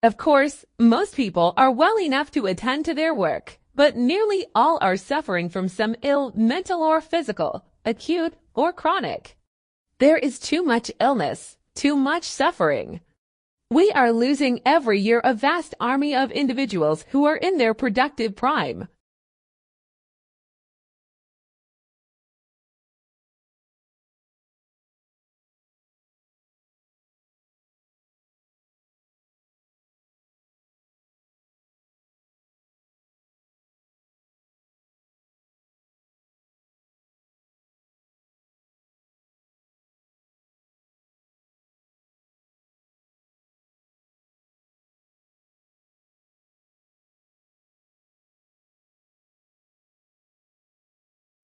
Of course, most people are well enough to attend to their work, but nearly all are suffering from some ill, mental or physical, acute or chronic. There is too much illness, too much suffering. We are losing every year a vast army of individuals who are in their productive prime.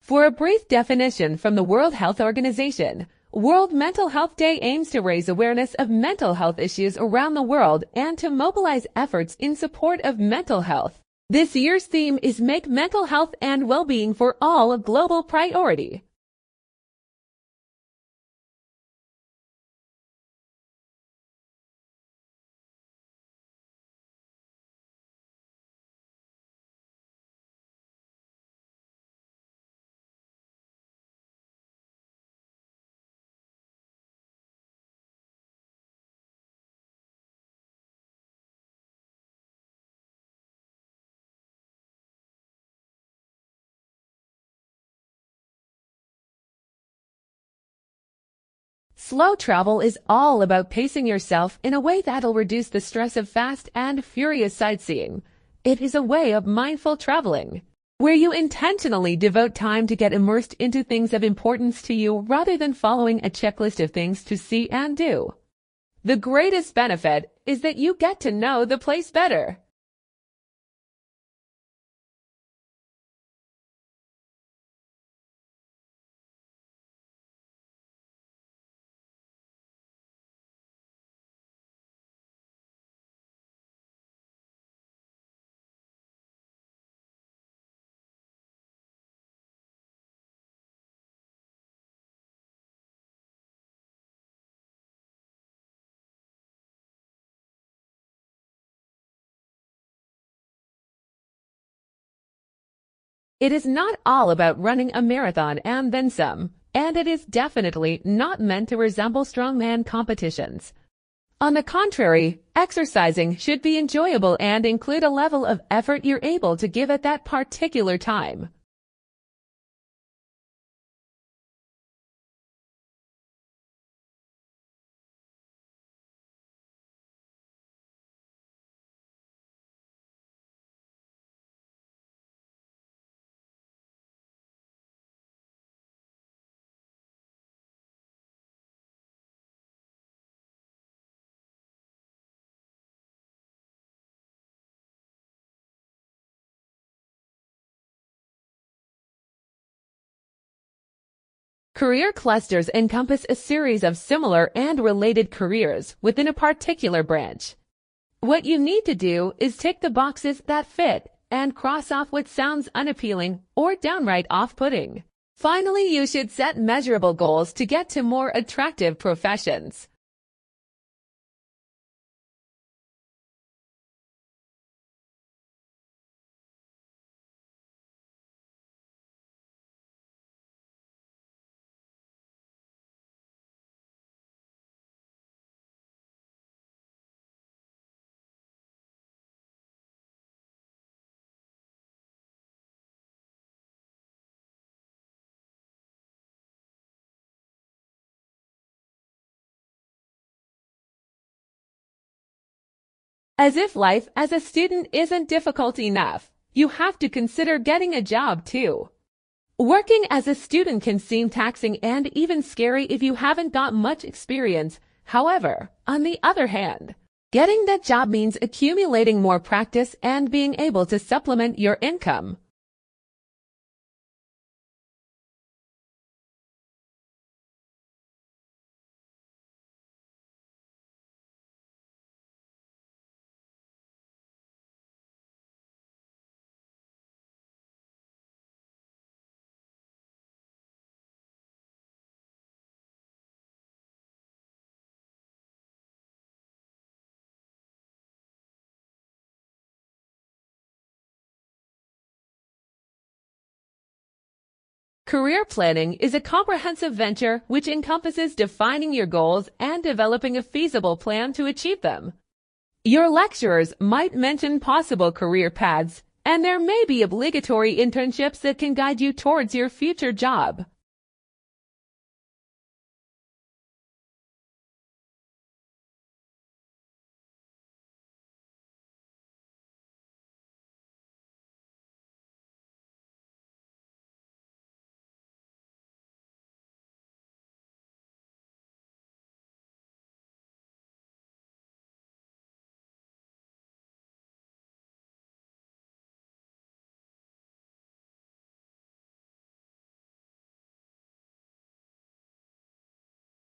For a brief definition from the World Health Organization, World Mental Health Day aims to raise awareness of mental health issues around the world and to mobilize efforts in support of mental health. This year's theme is Make Mental Health and Well-Being for All a Global Priority. Slow travel is all about pacing yourself in a way that'll reduce the stress of fast and furious sightseeing. It is a way of mindful traveling, where you intentionally devote time to get immersed into things of importance to you rather than following a checklist of things to see and do. The greatest benefit is that you get to know the place better. It is not all about running a marathon and then some, and it is definitely not meant to resemble strongman competitions. On the contrary, exercising should be enjoyable and include a level of effort you're able to give at that particular time. Career clusters encompass a series of similar and related careers within a particular branch. What you need to do is tick the boxes that fit and cross off what sounds unappealing or downright off-putting. Finally, you should set measurable goals to get to more attractive professions. As if life as a student isn't difficult enough, you have to consider getting a job too. Working as a student can seem taxing and even scary if you haven't got much experience. However, on the other hand, getting that job means accumulating more practice and being able to supplement your income. Career planning is a comprehensive venture which encompasses defining your goals and developing a feasible plan to achieve them. Your lecturers might mention possible career paths, and there may be obligatory internships that can guide you towards your future job.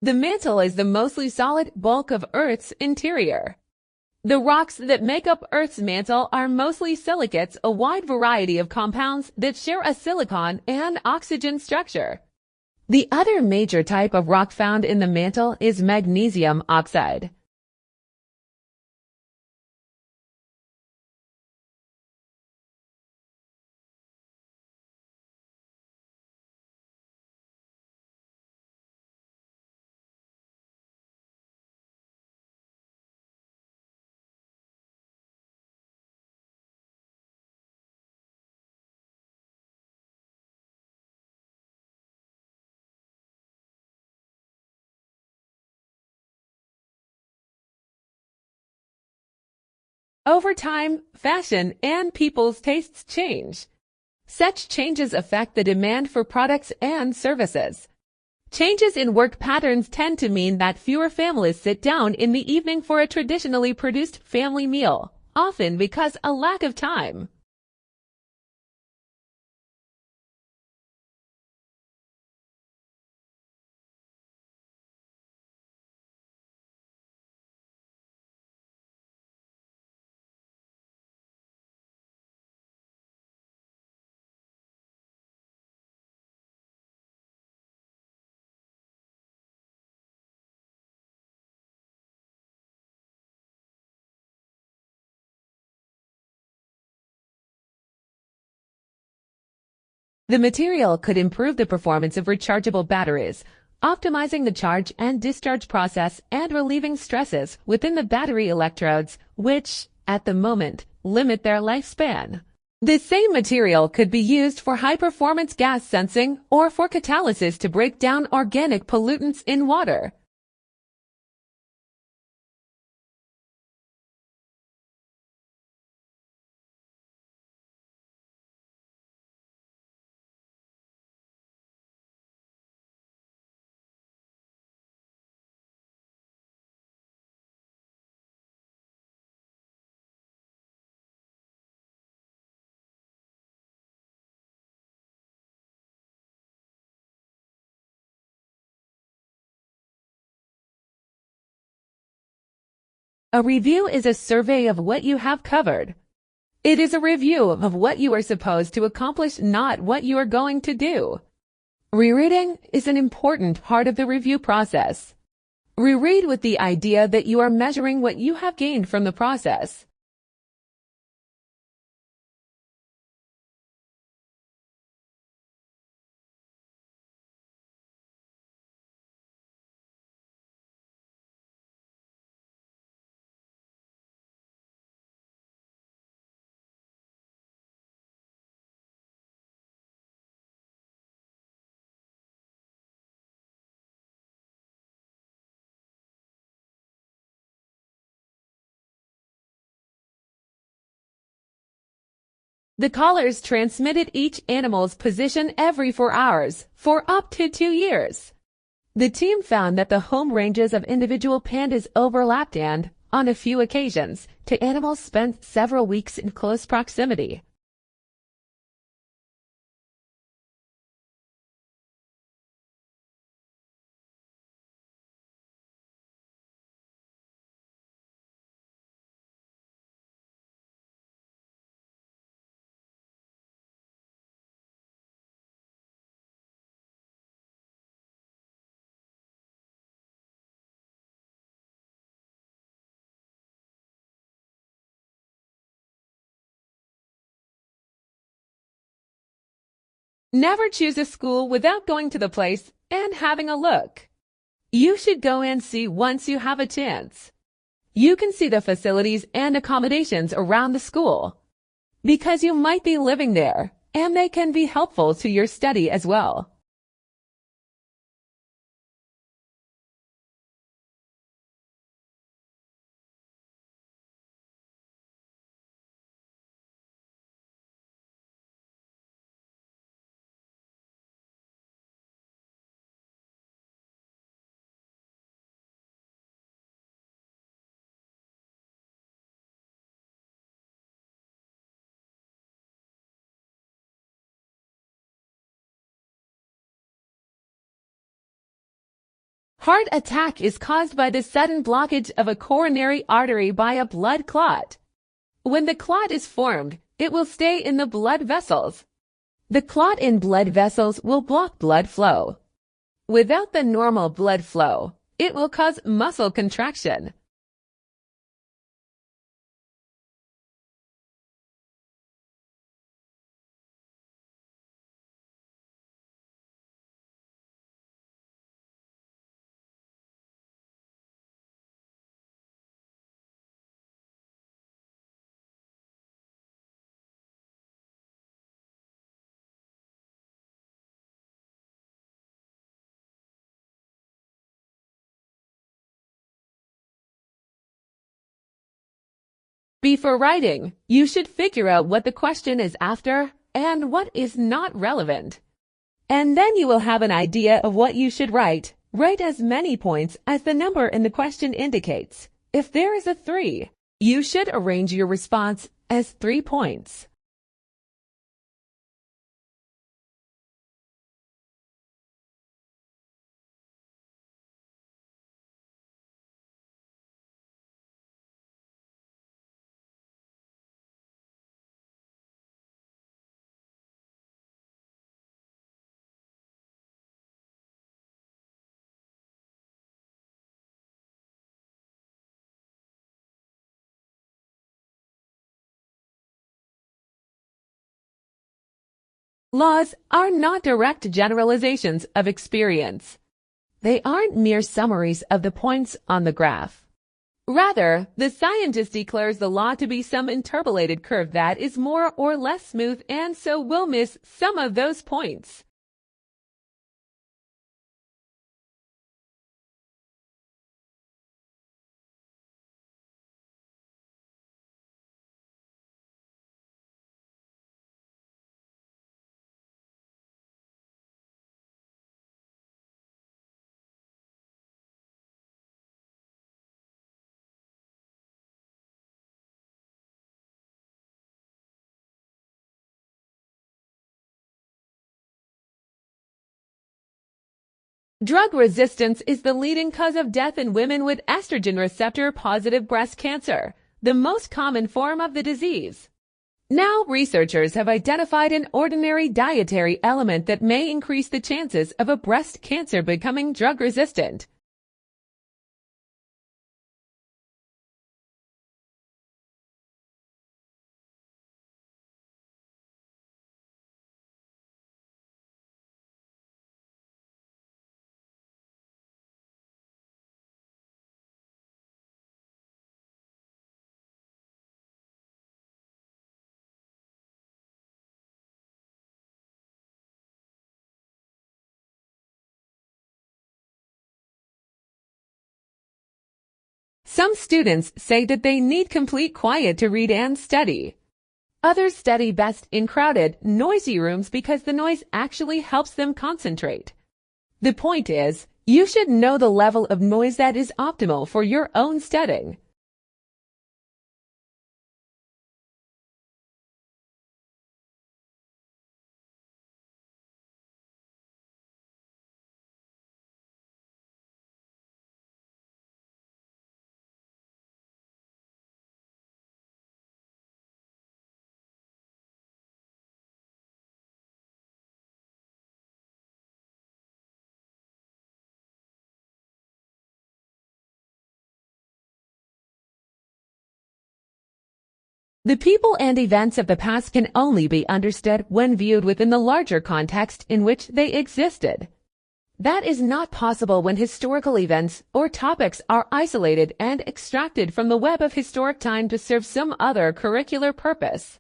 The mantle is the mostly solid bulk of Earth's interior. The rocks that make up Earth's mantle are mostly silicates, a wide variety of compounds that share a silicon and oxygen structure. The other major type of rock found in the mantle is magnesium oxide. Over time, fashion and people's tastes change. Such changes affect the demand for products and services. Changes in work patterns tend to mean that fewer families sit down in the evening for a traditionally produced family meal, often because of lack of time. The material could improve the performance of rechargeable batteries, optimizing the charge and discharge process and relieving stresses within the battery electrodes, which, at the moment, limit their lifespan. The same material could be used for high-performance gas sensing or for catalysis to break down organic pollutants in water. A review is a survey of what you have covered. It is a review of what you are supposed to accomplish, not what you are going to do. Rereading is an important part of the review process. Reread with the idea that you are measuring what you have gained from the process. The collars transmitted each animal's position every 4 hours for up to 2 years. The team found that the home ranges of individual pandas overlapped and, on a few occasions, two animals spent several weeks in close proximity. Never choose a school without going to the place and having a look. You should go and see once you have a chance. You can see the facilities and accommodations around the school, because you might be living there, and they can be helpful to your study as well. Heart attack is caused by the sudden blockage of a coronary artery by a blood clot. When the clot is formed, it will stay in the blood vessels. The clot in blood vessels will block blood flow. Without the normal blood flow, it will cause muscle contraction. Before writing, you should figure out what the question is after and what is not relevant. And then you will have an idea of what you should write. Write as many points as the number in the question indicates. If there is a 3, you should arrange your response as 3 points. Laws are not direct generalizations of experience. They aren't mere summaries of the points on the graph. Rather, the scientist declares the law to be some interpolated curve that is more or less smooth and so will miss some of those points. Drug resistance is the leading cause of death in women with estrogen receptor-positive breast cancer, the most common form of the disease. Now, researchers have identified an ordinary dietary element that may increase the chances of a breast cancer becoming drug-resistant. Some students say that they need complete quiet to read and study. Others study best in crowded, noisy rooms because the noise actually helps them concentrate. The point is, you should know the level of noise that is optimal for your own studying. The people and events of the past can only be understood when viewed within the larger context in which they existed. That is not possible when historical events or topics are isolated and extracted from the web of historic time to serve some other curricular purpose.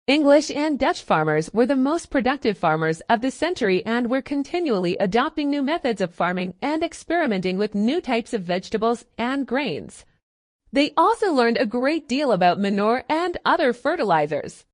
English and Dutch farmers were the most productive farmers of the century and were continually adopting new methods of farming and experimenting with new types of vegetables and grains. They also learned a great deal about manure and other fertilizers.